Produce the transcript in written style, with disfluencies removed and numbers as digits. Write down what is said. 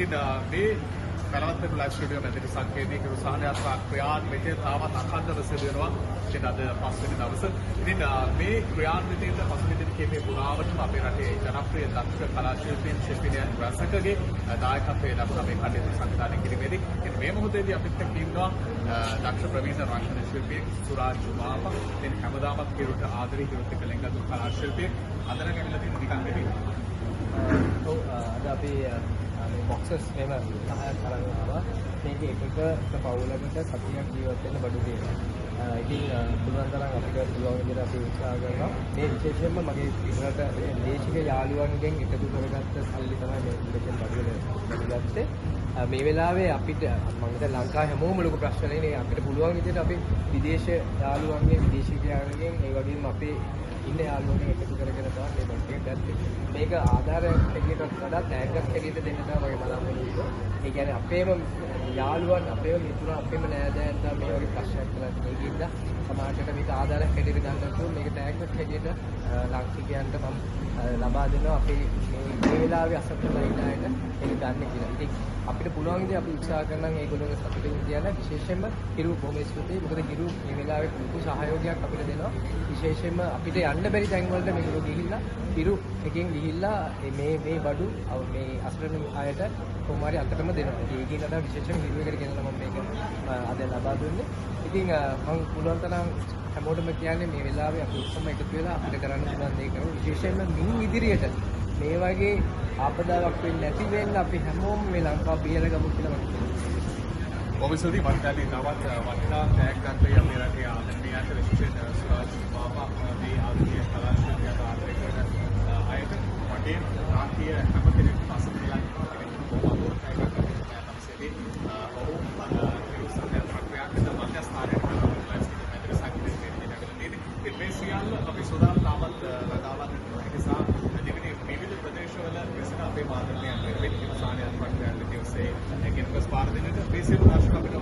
ඉතින් මේ Pelwatte live studio මැදිරි සංකේතයේ කිරු සහනයාත්‍රා ක්‍රියාන්විතය තාමත් අඛණ්ඩව සිදු වෙනවා. ඉතින් අද පස්වෙනි දවස. ඉතින් මේ ක්‍රියාන්විතයට පසුගිය දින කීපේ පුරාවටම අපේ රටේ ජනප්‍රිය දක්ෂ කලා ශිල්පීන් ශිල්පිනියන් රසකගේ දායකත්වයේ ලබන මේ කටයුතු සංවිධානය කිරීමේදී ඉතින් මේ මොහොතේදී අපිට ඉන්නවා දක්ෂ ප්‍රවීණ රංගන ශිල්පියෙක් සුරාජ් මාපා. ඉතින් හැමදාමත් කිරුට ආදරේ කිරුත් එක්ක ලෙන්ගතු කලා ශිල්පියෙක්. අද නම් ඇවිල්ලා තියෙන නිකන් නෙවෙයි. අද අපි බොක්සස් මේව 10ක් අරන් ආවා. මේක එකක පවුලකට සතියක් ජීවත් වෙන්න බඩු දෙනවා. ඉතින් පුළුවන් තරම් අපිට පුළුවන් විදිහට අපි උත්සාහ කරනවා. මේ විශේෂයෙන්ම මගේ ඉන්නට දේශික යාළුවන්ගෙන් එකතු කරගත්ත සල්ලි තමයි මේ ඉන්ඩෙක්ෂන් බඩුවල ගත්තේ. මේ වෙලාවේ අපිට මම හිතා ලංකාවේ හැමෝම ලොකු ප්‍රශ්නනේ අපිට පුළුවන් විදිහට අපි විදේශ යාළුවන්ගෙන් විදේශිකයන්ගෙන් ඒ වගේම අපේ ඉන්න යාළුවන්ගෙන් එකතු කරගෙන තමයි මේ බඩු ගත්තේ. මේක ආධාරයක් හැටියට වඩා ටැග්ගක් හැටියට දෙන්න තමයි මගේ බලාපොරොත්තුව. ඒ කියන්නේ අපේම යාළුවන් අපේම මිතුරන් අපේම නෑදෑයන්ට මේ වගේ ප්‍රශ්නයක් කළා ඒකින්ද සමාජයට මේක ආධාරයක් හැටියට ගන්නකොට මේක ටැග්ගක් හැටියට ලාංකිකයන්ට මම ලබා දෙනවා අපේ මේ වෙලාවේ අසප්පුලා ඉන්න අයට ඒක ගන්න කියලා. ඉතින් අපිට පුළුවන් ඉතින් අපි උත්සාහ කරනවා ඒගොල්ලෝගේ සතුටින් කියන විශේෂයෙන්ම හිරු බොහොම ස්තුතියි. මොකද හිරු මේ වෙලාවේ ලොකු සහයෝගයක් අපිට දෙනවා. විශේෂයෙන්ම අපිට යන්න බැරි තැන් වලට මේගොල්ලෝ ගිහිල්ලා හිරු එකෙන් ගිහිල්ලා මේ බඩු මේ අසරණ අයට කොහොම හරි අතටම දෙනවා. ඒකේ නඩ විශේෂයෙන් හිරු එකට ගෙනලා මම මේක අද ලබා දුන්නේ. ඉතින් මම පුළුවන් තරම් හැමෝටම කියන්නේ මේ වෙලාවේ අපි ඔක්කොම එකතු වෙලා අපිට කරන්න පුළුවන් දේ කරමු. විශේෂයෙන්ම මින් ඉදිරියට මේ වගේ ආපදාවක් වෙන්නේ නැති වෙන්න අපි හැමෝම මේ ලංකාව බියලගමු කියලා මම කියනවා. ඔබසෝදී මන්ත්‍රාලේ නවත් වටිනා ටැග් ගන්න අපේ රටේ ආදරණීයන්ට විශේෂයෙන් සුරාජ් මාපා මේ ආධුනික කලා ශිල්පියාට ආදරය කරන අයට වටේ රාජ්‍ය හැම කෙනෙක්ම පසුබිම් ලයි බොහොම ටැග් ගන්න තමසේදී ඔහු ඉරුසන්නේ ප්‍රක්‍රියාවකට මධ්‍යස්ථානයේ මේ සියල්ල අපි සෝදාන තාමත් රටාවත් නිසා දෙවෙනි විවිධ ප්‍රදේශවල විසින අපේ මාධ්‍යයන් වෙනුවෙන් ඉවසානයක් වට්ටයක් දිවසේ ඒකෙන් පස්සේ පාර දෙන්නට මේ සියලු දර්ශක අපිට